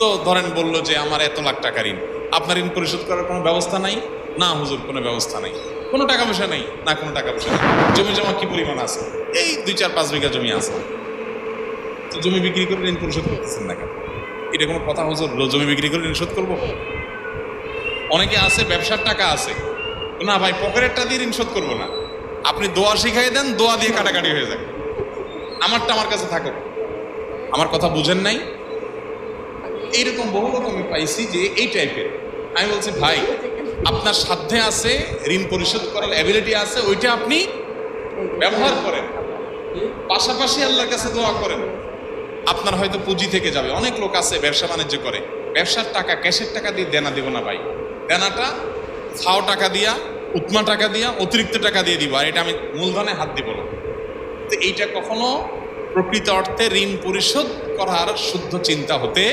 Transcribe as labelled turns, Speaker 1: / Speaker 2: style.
Speaker 1: তো ধরেন বললো যে আমার এত লাখ টাকা ঋণ, আপনার ঋণ পরিশোধ করার কোনো ব্যবস্থা নাই? না হুজুর, কোনো ব্যবস্থা নাই। কোনো টাকা পয়সা নেই? না, কোনো টাকা পয়সা নেই। জমি জমা কি পরিমাণ আছে? এই 2-4-5 বিঘা জমি আছে। তো জমি বিক্রি করে ঋণ পরিশোধ করতেছেন না কেন? এটা কোনো কথা হুজুর? জমি বিক্রি করে ঋণ শোধ করবো? অনেকে আছে ব্যবসার টাকা আছে, না ভাই পকেটেরটা দিয়ে ঋণ শোধ করবো না। আপনি দোয়া শিখাই দেন, দোয়া দিয়ে কাটাকাটি হয়ে যাবে, আমারটা আমার কাছে থাকুক। আমার কথা বুঝেন নাই? এইরকম বহু লোক আমি পাইছি যে এই টাইপের। আমি বলছি ভাই, আপনার সাধ্যে আছে, ঋণ পরিশোধ করার অ্যাবিলিটি আছে, ওইটা আপনি ব্যবহার করেন, পাশাপাশি আল্লাহর কাছে দোয়া করেন। আপনার হয়তো পুঁজি থেকে যাবে। অনেক লোক আছে ব্যবসা বাণিজ্য করে, ব্যবসার টাকা ক্যাশের টাকা দিয়ে দেনা দেবো না ভাই, দেনাটা ফাও টাকা দিয়া, উৎমা টাকা দিয়া, অতিরিক্ত টাকা দিয়ে দিব, আর এটা আমি মূলধনে হাত দিব না। তো এইটা কখনো প্রকৃত অর্থে ঋণ পরিশোধ করার শুদ্ধ চিন্তা হতে